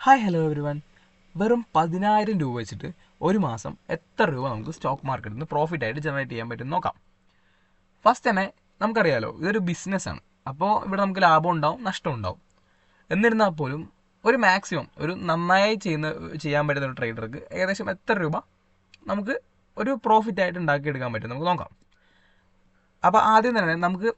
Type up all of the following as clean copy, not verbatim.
Hi hello every one. വെറും 10,000 രൂപ വെച്ചിട്ട് ഒരു മാസം എത്ര രൂപ നമുക്ക് സ്റ്റോക്ക് മാർക്കറ്റിൽ നിന്ന് പ്രോഫിറ്റ് ആയിട്ട് ജനറേറ്റ് ചെയ്യാൻ പറ്റും നോക്കാം. ഫസ്റ്റ് തന്നെ നമുക്കറിയാലോ, ഇതൊരു ബിസിനസ്സാണ്. അപ്പോൾ ഇവിടെ നമുക്ക് ലാഭം ഉണ്ടാവും, നഷ്ടം ഉണ്ടാവും. എന്നിരുന്നാൽ പോലും ഒരു മാക്സിമം ഒരു നന്നായി ചെയ്യാൻ പറ്റുന്ന ഒരു ട്രേഡർക്ക് ഏകദേശം എത്ര രൂപ നമുക്ക് ഒരു പ്രോഫിറ്റ് ആയിട്ട് ഉണ്ടാക്കിയെടുക്കാൻ പറ്റും നമുക്ക് നോക്കാം. അപ്പോൾ ആദ്യം തന്നെ നമുക്ക്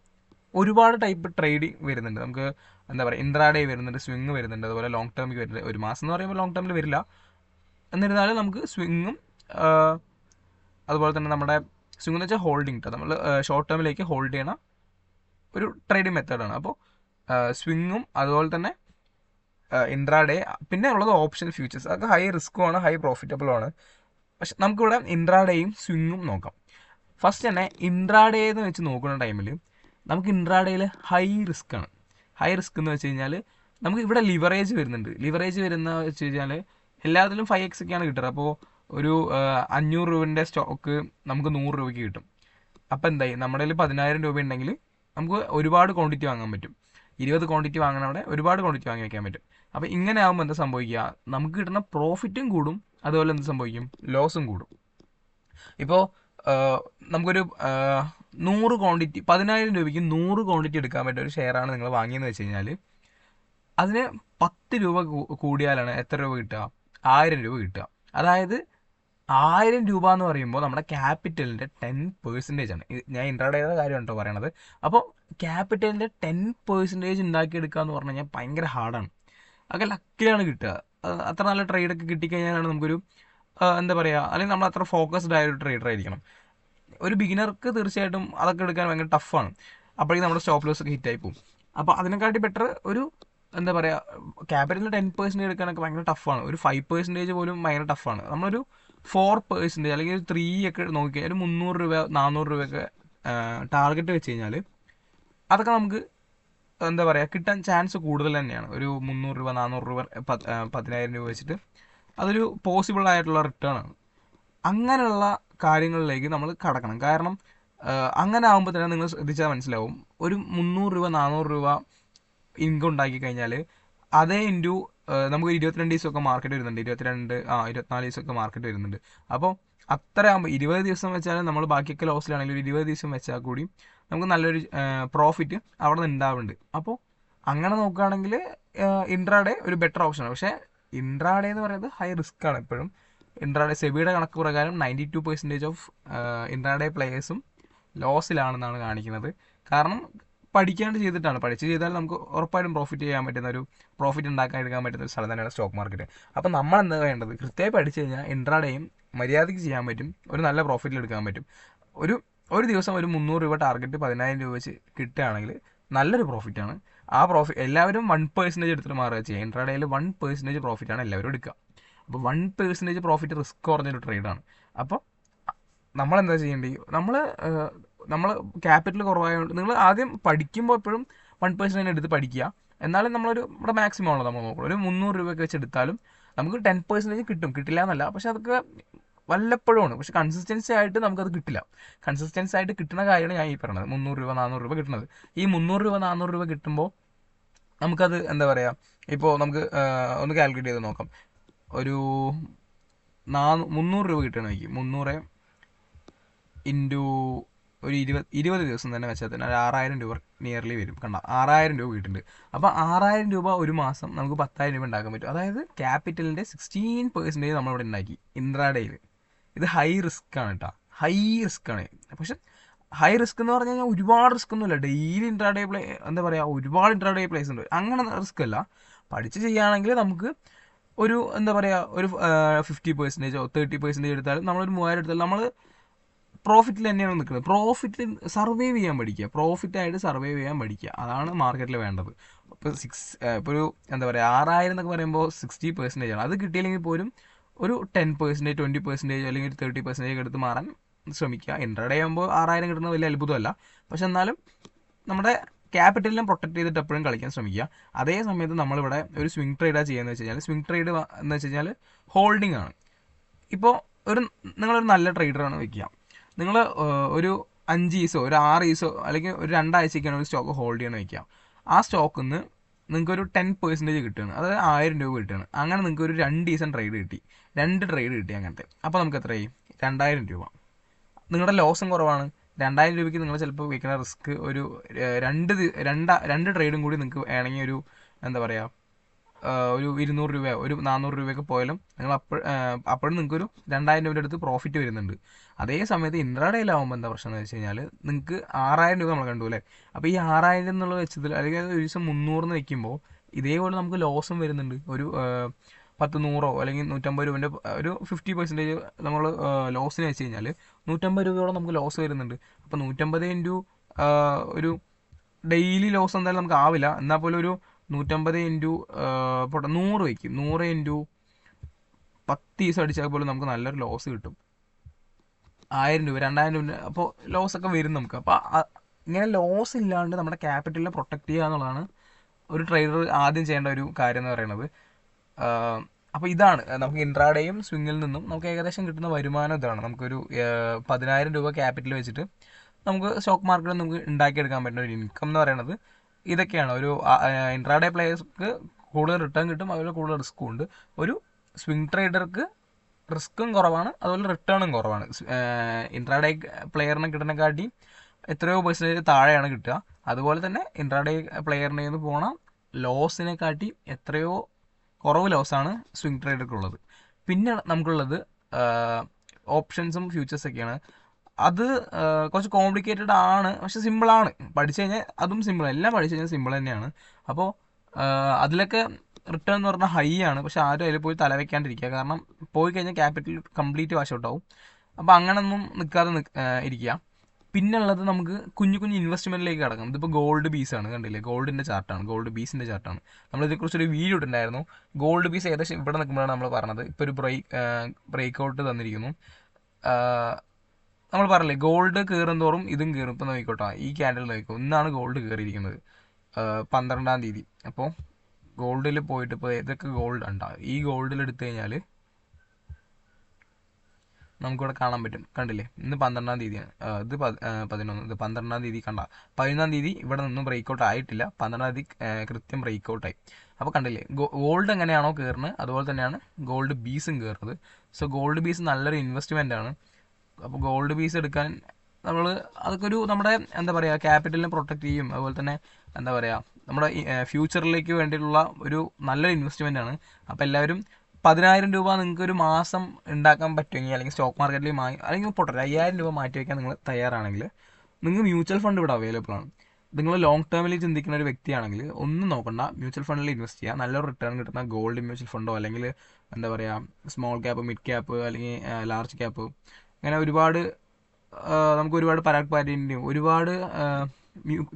ഒരുപാട് ടൈപ്പ് ട്രേഡിങ് വരുന്നുണ്ട്. നമുക്ക് എന്താ പറയുക, ഇൻട്രാഡേ വരുന്നുണ്ട്, സ്വിങ് വരുന്നുണ്ട്, അതുപോലെ ലോങ് ടേമിൽ വരുന്നുണ്ട്. ഒരു മാസം എന്ന് പറയുമ്പോൾ ലോങ് ടേമിൽ വരില്ല. എന്നിരുന്നാലും നമുക്ക് സ്വിങ്ങും അതുപോലെ തന്നെ നമ്മുടെ സ്വിങ് എന്ന് വെച്ചാൽ ഹോൾഡിങ് നമ്മൾ ഷോർട്ട് ടേമിലേക്ക് ഹോൾഡ് ചെയ്യണ ഒരു ട്രേഡിങ് മെത്തേഡാണ്. അപ്പോൾ സ്വിങ്ങും അതുപോലെ തന്നെ ഇൻട്രാഡേ, പിന്നെ ഉള്ളത് ഓപ്ഷൻ ഫ്യൂച്ചേഴ്സ്. അതൊക്കെ ഹൈ റിസ്ക്കുമാണ്, ഹൈ പ്രോഫിറ്റബിളുമാണ്. പക്ഷെ നമുക്കിവിടെ ഇൻട്രാഡേയും സ്വിങ്ങും നോക്കാം. ഫസ്റ്റ് തന്നെ ഇൻട്രാഡേ എന്ന് വെച്ച് നോക്കുന്ന ടൈമിൽ നമുക്ക് ഇൻട്രാഡേയിൽ ഹൈ റിസ്ക് ആണ്. ഹൈ റിസ്ക് എന്ന് വെച്ച് കഴിഞ്ഞാൽ നമുക്ക് ഇവിടെ ലിവറേജ് വരുന്നുണ്ട്. ലിവറേജ് വരുന്ന വെച്ച് കഴിഞ്ഞാൽ എല്ലാത്തിലും 5x ഒക്കെയാണ് കിട്ടുക. അപ്പോൾ ഒരു 500 രൂപൻ്റെ സ്റ്റോക്ക് നമുക്ക് 100 രൂപയ്ക്ക് കിട്ടും. അപ്പോൾ എന്തായി, നമ്മുടെ കയ്യിൽ 10,000 രൂപ ഉണ്ടെങ്കിൽ നമുക്ക് ഒരുപാട് ക്വാണ്ടിറ്റി വാങ്ങാൻ പറ്റും. 20 ക്വാണ്ടിറ്റി വാങ്ങണവിടെ ഒരുപാട് ക്വാണ്ടിറ്റി വാങ്ങി വയ്ക്കാൻ പറ്റും. അപ്പോൾ ഇങ്ങനെ ആകുമ്പോൾ എന്താ സംഭവിക്കുക, നമുക്ക് കിട്ടുന്ന പ്രോഫിറ്റും കൂടും, അതുപോലെ എന്ത് സംഭവിക്കും, ലോസും കൂടും. ഇപ്പോൾ നമുക്കൊരു 100 ക്വാണ്ടിറ്റി, 10,000 രൂപയ്ക്ക് 100 ക്വാണ്ടിറ്റി എടുക്കാൻ പറ്റിയ ഒരു ഷെയറാണ് നിങ്ങൾ വാങ്ങിയെന്ന് വെച്ച് കഴിഞ്ഞാൽ അതിന് 10 രൂപ കൂടിയാലാണ് എത്ര രൂപ കിട്ടുക, 1000 രൂപ കിട്ടുക. അതായത് 1000 രൂപ എന്ന് പറയുമ്പോൾ നമ്മുടെ ക്യാപിറ്റലിൻ്റെ 10% ആണ്. ഞാൻ ഇൻട്രാഡേയുടെ കാര്യമാണ് കേട്ടോ പറയണത്. അപ്പോൾ ക്യാപിറ്റലിൻ്റെ 10% ഉണ്ടാക്കിയെടുക്കുക എന്ന് പറഞ്ഞു കഴിഞ്ഞാൽ ഭയങ്കര ഹാർഡാണ്. അതൊക്കെ ലക്കിലാണ് കിട്ടുക. അത്ര നല്ല ട്രേഡൊക്കെ കിട്ടിക്കഴിഞ്ഞാലാണ് നമുക്കൊരു എന്താ പറയുക, അല്ലെങ്കിൽ നമ്മൾ അത്ര ഫോക്കസ്ഡ് ആയ ഒരു ട്രേഡർ ആയിരിക്കണം. ഒരു ബിഗിനർക്ക് തീർച്ചയായിട്ടും അതൊക്കെ എടുക്കാൻ ഭയങ്കര ടഫാണ്. അപ്പോഴേക്കും നമ്മുടെ സ്റ്റോപ്പ് ലോസ് ഒക്കെ ഹിറ്റായി പോകും. അപ്പോൾ അതിനെക്കാട്ടി ബെറ്റർ ഒരു എന്താ പറയുക, ക്യാപിറ്റലിന് 10% എടുക്കാനൊക്കെ ഭയങ്കര ടഫാണ്. ഒരു 5% പോലും ഭയങ്കര ടഫാണ്. നമ്മളൊരു 4% അല്ലെങ്കിൽ ഒരു 3 ഒക്കെ നോക്കിയാൽ ഒരു 300 രൂപ 400 രൂപയൊക്കെ ടാർഗറ്റ് വെച്ച് കഴിഞ്ഞാൽ അതൊക്കെ നമുക്ക് എന്താ പറയുക, കിട്ടാൻ ചാൻസ് കൂടുതൽ തന്നെയാണ്. ഒരു 300 രൂപ 400 രൂപ 10,000 രൂപ വെച്ചിട്ട് അതൊരു പോസിബിൾ ആയിട്ടുള്ള റിട്ടേൺ ആണ്. അങ്ങനെയുള്ള കാര്യങ്ങളിലേക്ക് നമ്മൾ കടക്കണം. കാരണം അങ്ങനെ ആകുമ്പോൾ തന്നെ നിങ്ങൾ ശ്രദ്ധിച്ചാൽ മനസ്സിലാവും, ഒരു 300 രൂപ 400 രൂപ ഇൻകം ഉണ്ടാക്കി കഴിഞ്ഞാൽ അതേ ഇൻറ്റു നമുക്ക് 22 ദിവസമൊക്കെ മാർക്കറ്റ് വരുന്നുണ്ട്. 24 ദിവസമൊക്കെ മാർക്കറ്റ് വരുന്നുണ്ട്. അപ്പോൾ അത്ര ആകുമ്പോൾ 20 ദിവസം വെച്ചാൽ നമ്മൾ ബാക്കിയൊക്കെ ലോസിലാണെങ്കിൽ ഒരു 20 ദിവസം വെച്ചാൽ കൂടി നമുക്ക് നല്ലൊരു പ്രോഫിറ്റ് അവിടെ നിന്ന് ഉണ്ടാവുന്നുണ്ട്. അപ്പോൾ അങ്ങനെ നോക്കുകയാണെങ്കിൽ ഇൻട്രാഡേ ഒരു ബെറ്റർ ഓപ്ഷനാണ്. പക്ഷേ ഇൻട്രാഡേ എന്ന് പറയുന്നത് ഹൈ റിസ്ക് ആണ് എപ്പോഴും. ഇൻട്രാഡേ സെബിയുടെ കണക്ക് പ്രകാരം 92% ഓഫ് ഇൻട്രാഡേ പ്ലേയേഴ്സും ലോസിലാണെന്നാണ് കാണിക്കുന്നത്. കാരണം പഠിക്കാണ്ട് ചെയ്തിട്ടാണ്. പഠിച്ച് ചെയ്താൽ നമുക്ക് ഉറപ്പായിട്ടും പ്രോഫിറ്റ് ചെയ്യാൻ പറ്റുന്ന ഒരു പ്രോഫിറ്റ് എടുക്കാൻ പറ്റുന്ന ഒരു സ്ഥലം തന്നെയാണ് സ്റ്റോക്ക് മാർക്കറ്റ്. അപ്പോൾ നമ്മൾ എന്താ വേണ്ടത്, കൃത്യമായി പഠിച്ചു കഴിഞ്ഞാൽ ഇൻട്രാഡേയും മര്യാദയ്ക്ക് ചെയ്യാൻ പറ്റും, ഒരു നല്ല പ്രോഫിറ്റിൽ എടുക്കാൻ പറ്റും. ഒരു ദിവസം ഒരു 300 രൂപ ടാർഗറ്റ് 10,000 രൂപ വെച്ച് കിട്ടുകയാണെങ്കിൽ നല്ലൊരു പ്രോഫിറ്റാണ്. ആ പ്രോഫിറ്റ് എല്ലാവരും 1% എടുത്തിട്ട് മാറുക ചെയ്യുക. ഇൻട്രാഡേയിൽ 1% പ്രോഫിറ്റാണ് എല്ലാവരും എടുക്കുക. അപ്പോൾ 1% പ്രോഫിറ്റ് റിസ്ക് കുറഞ്ഞൊരു ട്രേഡാണ്. അപ്പോൾ നമ്മളെന്താ ചെയ്യേണ്ടത്, നമ്മൾ ക്യാപിറ്റൽ കുറവായതുകൊണ്ട് നിങ്ങൾ ആദ്യം പഠിക്കുമ്പോൾ എപ്പോഴും 1% എടുത്ത് പഠിക്കുക. എന്നാലും നമ്മുടെ മാക്സിമം ആണല്ലോ നമ്മൾ നോക്കണം. ഒരു 300 രൂപയൊക്കെ വെച്ച് എടുത്താലും നമുക്ക് 10% കിട്ടും, കിട്ടില്ല എന്നല്ല. പക്ഷെ അതൊക്കെ വല്ലപ്പോഴുമാണ്. പക്ഷെ കൺസിസ്റ്റൻസി ആയിട്ട് നമുക്കത് കിട്ടില്ല. കൺസിസ്റ്റൻസി ആയിട്ട് കിട്ടുന്ന കാര്യമാണ് ഞാൻ ഈ പറയുന്നത്. 300 രൂപ 400 രൂപ കിട്ടുന്നത്. ഈ 300 രൂപ 400 രൂപ കിട്ടുമ്പോൾ നമുക്കത് എന്താ പറയുക, ഇപ്പോൾ നമുക്ക് ഒന്ന് കാൽക്കുലേറ്റ് ചെയ്ത് നോക്കാം. ഒരു 300 രൂപ കിട്ടണമെങ്കിൽ 300 ഇൻറ്റു ഒരു 20 ദിവസം തന്നെ വെച്ചാൽ തന്നെ ഒരു 6,000 രൂപ നിയർലി വരും. കണ്ട, 6,000 രൂപ കിട്ടുന്നുണ്ട്. അപ്പോൾ 6,000 രൂപ ഒരു മാസം നമുക്ക് 10,000 രൂപ ഉണ്ടാക്കാൻ പറ്റും. അതായത് ക്യാപിറ്റലിൻ്റെ 16% നമ്മളിവിടെ ഉണ്ടാക്കി ഇൻട്രാഡേയിൽ. ഇത് ഹൈ റിസ്ക് ആണ് കേട്ടോ, ഹൈ റിസ്ക് ആണ്. പക്ഷെ ഹൈ റിസ്ക് എന്ന് പറഞ്ഞു കഴിഞ്ഞാൽ ഒരുപാട് റിസ്ക് ഒന്നുമില്ല. ഡെയിലി ഇൻട്രാഡേ എന്താ പറയുക, ഒരുപാട് ഇൻട്രാഡേ പ്ലേസ് ഉണ്ട്. അങ്ങനെ റിസ്ക് അല്ല. പഠിച്ച് ചെയ്യുകയാണെങ്കിൽ നമുക്ക് ഒരു എന്താ പറയുക, ഒരു 50%ഓ 30% എടുത്താലും നമ്മളൊരു 3,000 എടുത്താലും നമ്മൾ പ്രോഫിറ്റിൽ തന്നെയാണ് നിൽക്കുന്നത്. പ്രോഫിറ്റിൽ സർവൈവ് ചെയ്യാൻ പഠിക്കുക, പ്രോഫിറ്റായിട്ട് സർവൈവ് ചെയ്യാൻ പഠിക്കുക. അതാണ് മാർക്കറ്റിൽ വേണ്ടത്. ഇപ്പോൾ ഒരു എന്താ പറയുക, 6,000 എന്നൊക്കെ പറയുമ്പോൾ 60% ആണ്. അത് കിട്ടിയില്ലെങ്കിൽ പോലും ഒരു 10%, 20% അല്ലെങ്കിൽ ഒരു 30% എടുത്ത് മാറാൻ ശ്രമിക്കുക. ഇൻട്രാഡേ ആകുമ്പോൾ 6,000 കിട്ടുന്നത് വലിയ അത്ഭുതമല്ല. പക്ഷെ എന്നാലും നമ്മുടെ ക്യാപിറ്റലിനെ പ്രൊട്ടക്ട് ചെയ്തിട്ട് എപ്പോഴും കളിക്കാൻ ശ്രമിക്കുക. അതേ സമയത്ത് നമ്മളിവിടെ ഒരു സ്വിംഗ് ട്രേഡാണ് ചെയ്യുന്നത് വെച്ച് കഴിഞ്ഞാൽ, സ്വിംഗ് ട്രേഡ് എന്ന് വെച്ച് കഴിഞ്ഞാൽ ഹോൾഡിംഗ് ആണ്. ഇപ്പോൾ നിങ്ങളൊരു നല്ല ട്രേഡറാണ് വയ്ക്കുക. നിങ്ങൾ ഒരു 5 ദിവസമോ ഒരു 6 ദിവസമോ അല്ലെങ്കിൽ ഒരു 2 ആഴ്ചയ്ക്കാണ് ഒരു സ്റ്റോക്ക് ഹോൾഡ് ചെയ്യണം വയ്ക്കുക. ആ സ്റ്റോക്കിൽ നിന്ന് നിങ്ങൾക്കൊരു 10% കിട്ടുകയാണ്, അതായത് 1000 രൂപ കിട്ടുകയാണ്. അങ്ങനെ നിങ്ങൾക്ക് ഒരു 2 ദിവസം ട്രേഡ് കിട്ടി, 2 ട്രേഡ് കിട്ടി അങ്ങനത്തെ. അപ്പോൾ നമുക്ക് എത്രയായി? 2000 രൂപ. നിങ്ങളുടെ ലോസും കുറവാണ്. 2000 രൂപയ്ക്ക് നിങ്ങൾ ചിലപ്പോൾ വയ്ക്കുന്ന റിസ്ക് ഒരു രണ്ട് ട്രേഡും കൂടി നിങ്ങൾക്ക് വേണമെങ്കിൽ ഒരു എന്താ പറയുക ഒരു 200 രൂപയോ ഒരു 400 രൂപയൊക്കെ പോയാലും നിങ്ങൾ അപ്പോഴും നിങ്ങൾക്കൊരു 2000 രൂപയുടെ അടുത്ത് പ്രോഫിറ്റ് വരുന്നുണ്ട്. അതേ സമയത്ത് ഇൻട്രാഡേയിലാവുമ്പോൾ എന്താ പ്രശ്നം എന്ന് വെച്ച് കഴിഞ്ഞാൽ നിങ്ങൾക്ക് 6000 രൂപ നമ്മൾ കണ്ടു അല്ലേ. അപ്പോൾ ഈ 6000 എന്നുള്ള വെച്ചതിൽ അല്ലെങ്കിൽ ഒരു ദിവസം 300 വെക്കുമ്പോൾ ഇതേപോലെ നമുക്ക് ലോസും വരുന്നുണ്ട്. ഒരു 10 100 അല്ലെങ്കിൽ 150 രൂപേൻ്റെ ഒരു 50% നമ്മൾ ലോസിന് വെച്ച് കഴിഞ്ഞാൽ 150 രൂപയോളം നമുക്ക് ലോസ് വരുന്നുണ്ട്. അപ്പോൾ 150 ഇൻറ്റു ഒരു ഡെയിലി ലോസ് എന്തായാലും നമുക്ക് ആവില്ല, എന്നാൽ പോലും ഒരു 150 ഇൻറ്റു 100 വയ്ക്കും, 100 ഇൻറ്റു 10 ദിവസം അടിച്ചാൽ പോലും നമുക്ക് നല്ലൊരു ലോസ് കിട്ടും. 1000 രൂപ 2000 രൂപ അപ്പോൾ ലോസൊക്കെ വരും നമുക്ക്. അപ്പോൾ ഇങ്ങനെ ലോസ് ഇല്ലാണ്ട് നമ്മുടെ ക്യാപിറ്റലിനെ പ്രൊട്ടക്റ്റ് ചെയ്യുക എന്നുള്ളതാണ് ഒരു ട്രേഡർ ആദ്യം ചെയ്യേണ്ട ഒരു കാര്യം എന്ന് പറയുന്നത്. അപ്പോൾ ഇതാണ് നമുക്ക് ഇൻട്രാഡേയും സ്വിങ്ങിൽ നിന്നും നമുക്ക് ഏകദേശം കിട്ടുന്ന വരുമാനം ഇതാണ്. നമുക്കൊരു 10,000 രൂപ ക്യാപിറ്റൽ വെച്ചിട്ട് നമുക്ക് സ്റ്റോക്ക് മാർക്കറ്റിൽ നമുക്ക് ഉണ്ടാക്കിയെടുക്കാൻ പറ്റുന്ന ഒരു ഇൻകം എന്ന് പറയുന്നത് ഇതൊക്കെയാണ്. ഒരു ഇൻട്രാഡേ പ്ലേയേഴ്സ്ക്ക് കൂടുതൽ റിട്ടേൺ കിട്ടും, അതുപോലെ കൂടുതൽ റിസ്ക്കും ഉണ്ട്. ഒരു സ്വിംഗ് ട്രേഡർക്ക് റിസ്ക്കും കുറവാണ്, അതുപോലെ റിട്ടേണും കുറവാണ്. ഇൻട്രാഡേ പ്ലെയറിനെ കിട്ടുന്നതിനെക്കാട്ടി എത്രയോ പെർസെൻറ്റേജ് താഴെയാണ് കിട്ടുക. അതുപോലെ തന്നെ ഇൻട്രാഡേ പ്ലെയറിനെ നിന്ന് പോണ ലോസിനെ കാട്ടി എത്രയോ കുറവ് ലോസാണ് സ്വിംഗ് ട്രേഡർക്കുള്ളത്. പിന്നെ നമുക്കുള്ളത് ഓപ്ഷൻസും ഫ്യൂച്ചേഴ്സൊക്കെയാണ്. അത് കുറച്ച് കോംപ്ലിക്കേറ്റഡ് ആണ്, പക്ഷെ സിമ്പിളാണ്. പഠിച്ചു കഴിഞ്ഞാൽ അതും സിമ്പിൾ, എല്ലാം പഠിച്ചു കഴിഞ്ഞാൽ സിമ്പിൾ തന്നെയാണ്. അപ്പോൾ അതിലൊക്കെ റിട്ടേൺ എന്ന് പറഞ്ഞാൽ ഹൈ ആണ്, പക്ഷെ ആരും അതിൽ പോയി തലവെക്കാണ്ടിരിക്കുക. കാരണം പോയി കഴിഞ്ഞാൽ ക്യാപിറ്റൽ കംപ്ലീറ്റ് വാഷ് ഔട്ട് ആവും. അപ്പോൾ അങ്ങനൊന്നും നിൽക്കാതെ ഇരിക്കുക. പിന്നെ ഉള്ളത് നമുക്ക് കുഞ്ഞു കുഞ്ഞു ഇൻവെസ്റ്റ്മെൻറ്റിലേക്ക് കിടക്കാം. ഇതിപ്പോൾ ഗോൾഡ് ബീസാണ്, കണ്ടില്ലേ, ഗോൾഡിൻ്റെ ചാർട്ടാണ്, ഗോൾഡ് ബീസിൻ്റെ ചാർട്ടാണ്. നമ്മളിതേക്കുറിച്ചൊരു വീഡിയോ ഇട്ടുണ്ടായിരുന്നു. ഗോൾഡ് ബീസ് ഏകദേശം ഇവിടെ നിൽക്കുമ്പോഴാണ് നമ്മൾ പറഞ്ഞത്. ഇപ്പോൾ ഒരു ബ്രേക്ക് ഔട്ട് തന്നിരിക്കുന്നു. നമ്മൾ പറഞ്ഞില്ലേ ഗോൾഡ് കയറും തോറും ഇതും കയറും. ഇപ്പം നോക്കിക്കോട്ടെ, ഈ ക്യാൻഡിൽ നോക്കിക്കോ, ഇന്നാണ് ഗോൾഡ് കയറിയിരിക്കുന്നത് 12-ാം തീയതി. അപ്പോൾ ഗോൾഡിൽ പോയിട്ട് ഇപ്പോൾ ഇതൊക്കെ ഗോൾഡ് ഉണ്ടാകും. ഈ ഗോൾഡിൽ എടുത്തു കഴിഞ്ഞാൽ നമുക്കിവിടെ കാണാൻ പറ്റും, കണ്ടില്ലേ, ഇന്ന് 12-ാം തീയതിയാണ്. ഇത് 11, ഇത് 12-ാം തീയതി കണ്ട. 11-ാം തീയതി ഇവിടെ നിന്നും ബ്രേക്ക് ഔട്ട് ആയിട്ടില്ല, 12-ാം തീയതി കൃത്യം ബ്രേക്ക് ഔട്ടായി. അപ്പോൾ കണ്ടില്ലേ, ഗോൾഡ് എങ്ങനെയാണോ കയറുന്നത് അതുപോലെ തന്നെയാണ് ഗോൾഡ് ബീസും കയറുന്നത്. സോ ഗോൾഡ് ബീസ് നല്ലൊരു ഇൻവെസ്റ്റ്മെൻ്റ് ആണ്. അപ്പോൾ ഗോൾഡ് ബീസ് എടുക്കാൻ നമ്മൾ അതൊക്കെ ഒരു നമ്മുടെ എന്താ പറയുക ക്യാപിറ്റലിനെ പ്രൊട്ടക്റ്റ് ചെയ്യും, അതുപോലെ തന്നെ എന്താ പറയുക നമ്മുടെ ഫ്യൂച്ചറിലേക്ക് വേണ്ടിയിട്ടുള്ള ഒരു നല്ലൊരു ഇൻവെസ്റ്റ്മെൻ്റ് ആണ്. അപ്പോൾ എല്ലാവരും 10,000 രൂപ നിങ്ങൾക്ക് ഒരു മാസം ഉണ്ടാക്കാൻ പറ്റുമെങ്കിൽ, അല്ലെങ്കിൽ സ്റ്റോക്ക് മാർക്കറ്റിൽ അല്ലെങ്കിൽ പോട്ടെ 5,000 രൂപ മാറ്റി വയ്ക്കാൻ നിങ്ങൾ തയ്യാറാണെങ്കിൽ നിങ്ങൾക്ക് മ്യൂച്വൽ ഫണ്ട് ഇവിടെ അവൈലബിൾ ആണ്. നിങ്ങൾ ലോങ് ടേമിൽ ചിന്തിക്കുന്ന ഒരു വ്യക്തിയാണെങ്കിൽ ഒന്നും നോക്കണ്ട, മ്യൂച്വൽ ഫണ്ടിൽ ഇൻവെസ്റ്റ് ചെയ്യുക. നല്ലൊരു റിട്ടേൺ കിട്ടുന്ന ഗോൾഡ് മ്യൂച്വൽ ഫണ്ടോ അല്ലെങ്കിൽ എന്താ പറയുക സ്മോൾ ക്യാപ്പ്, മിഡ് ക്യാപ്പ്, അല്ലെങ്കിൽ ലാർജ് ക്യാപ്പ്, അങ്ങനെ ഒരുപാട് നമുക്ക് ഒരുപാട് പരാഗ് പാറ്റീൻ്റെയും ഒരുപാട്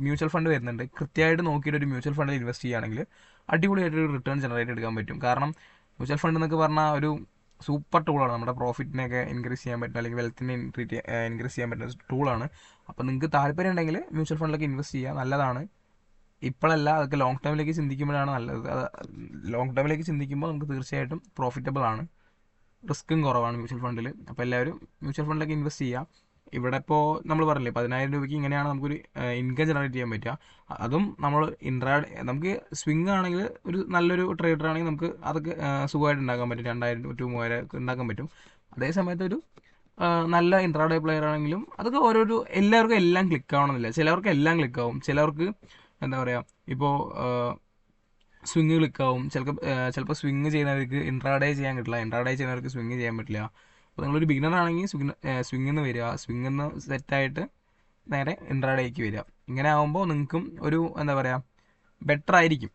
മ്യൂച്വൽ ഫണ്ട് വരുന്നുണ്ട്. കൃത്യമായിട്ട് നോക്കിയിട്ട് ഒരു മ്യൂച്വൽ ഫണ്ടിൽ ഇൻവെസ്റ്റ് ചെയ്യുകയാണെങ്കിൽ അടിപൊളിയായിട്ടൊരു റിട്ടേൺ ജനറേറ്റ് എടുക്കാൻ പറ്റും. കാരണം മ്യൂച്വൽ ഫണ്ട് എന്നൊക്കെ പറഞ്ഞാൽ ഒരു സൂപ്പർ ടൂളാണ്. നമ്മുടെ പ്രോഫിറ്റിനെയൊക്കെ ഇൻക്രീസ് ചെയ്യാൻ പറ്റുന്ന, അല്ലെങ്കിൽ വെൽത്തിനെ ഇൻക്രീസ് ചെയ്യാൻ പറ്റുന്ന ടൂളാണ്. അപ്പോൾ നിങ്ങൾക്ക് താല്പര്യം ഉണ്ടെങ്കിൽ മ്യൂച്വൽ ഫണ്ടിലൊക്കെ ഇൻവെസ്റ്റ് ചെയ്യുക, നല്ലതാണ്. ഇപ്പോഴല്ല, അതൊക്കെ ലോങ് ടേമിലേക്ക് ചിന്തിക്കുമ്പോഴാണ് നല്ലത്. ലോങ് ടേമിലേക്ക് ചിന്തിക്കുമ്പോൾ നമുക്ക് തീർച്ചയായിട്ടും പ്രോഫിറ്റബിൾ ആണ്, റിസ്ക്കും കുറവാണ് മ്യൂച്വൽ ഫണ്ടിൽ. അപ്പോൾ എല്ലാവരും മ്യൂച്വൽ ഫണ്ടിലൊക്കെ ഇൻവെസ്റ്റ് ചെയ്യുക. ഇവിടെ ഇപ്പോൾ നമ്മൾ പറഞ്ഞില്ലേ 10,000 രൂപയ്ക്ക് ഇങ്ങനെയാണ് നമുക്കൊരു ഇൻകം ജനറേറ്റ് ചെയ്യാൻ പറ്റുക. അതും നമ്മൾ നമുക്ക് സ്വിങ് ആണെങ്കിൽ ഒരു നല്ലൊരു ട്രേഡർ ആണെങ്കിൽ നമുക്ക് അതൊക്കെ സുഖമായിട്ട് ഉണ്ടാക്കാൻ പറ്റും. 2,000 to 3,000 ഒക്കെ ഉണ്ടാക്കാൻ പറ്റും. അതേ സമയത്ത് ഒരു നല്ല ഇൻട്രാഡേ പ്ലെയർ ആണെങ്കിലും അതൊക്കെ എല്ലാവർക്കും എല്ലാം ക്ലിക്ക് ആവണമെന്നില്ല. ചിലവർക്ക് എല്ലാം ക്ലിക്ക് ആവും, ചിലവർക്ക് എന്താ പറയുക ഇപ്പോൾ സ്വിങ് ക്ലിക്കാവും. ചിലപ്പോൾ സ്വിങ് ചെയ്യുന്നവർക്ക് ഇൻട്രാഡേ ചെയ്യാൻ കിട്ടില്ല, ഇൻട്രാഡേ ചെയ്യുന്നവർക്ക് സ്വിങ് ചെയ്യാൻ പറ്റില്ല. അപ്പോൾ നിങ്ങളൊരു ബിഗിനർ ആണെങ്കിൽ സ്വിങ്ങിൽ നിന്ന് വരിക, സ്വിങ്ങിൽ നിന്ന് സെറ്റായിട്ട് നേരെ ഇൻട്രാഡേക്ക് വരിക. ഇങ്ങനെ ആകുമ്പോൾ നിങ്ങൾക്കും ഒരു എന്താ പറയുക ബെറ്റർ ആയിരിക്കും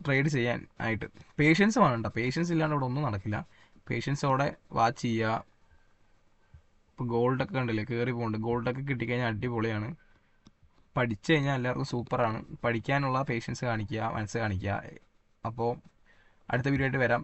ട്രേഡ് ചെയ്യാൻ ആയിട്ട്. പേഷ്യൻസ് വേണ്ട, പേഷ്യൻസ് ഇല്ലാണ്ട് ഇവിടെ ഒന്നും നടക്കില്ല. പേഷ്യൻസോടെ വാച്ച് ചെയ്യുക. ഇപ്പോൾ ഗോൾഡൊക്കെ കണ്ടില്ലേ കയറി പോകുന്നുണ്ട്. ഗോൾഡൊക്കെ കിട്ടിക്കഴിഞ്ഞാൽ അടിപൊളിയാണ്. പഠിച്ചു കഴിഞ്ഞാൽ എല്ലാവർക്കും സൂപ്പറാണ്. പഠിക്കാനുള്ള പേഷ്യൻസ് കാണിക്കുക, മനസ്സ് കാണിക്കുക. അപ്പോൾ അടുത്ത വീഡിയോ ആയിട്ട് വരാം.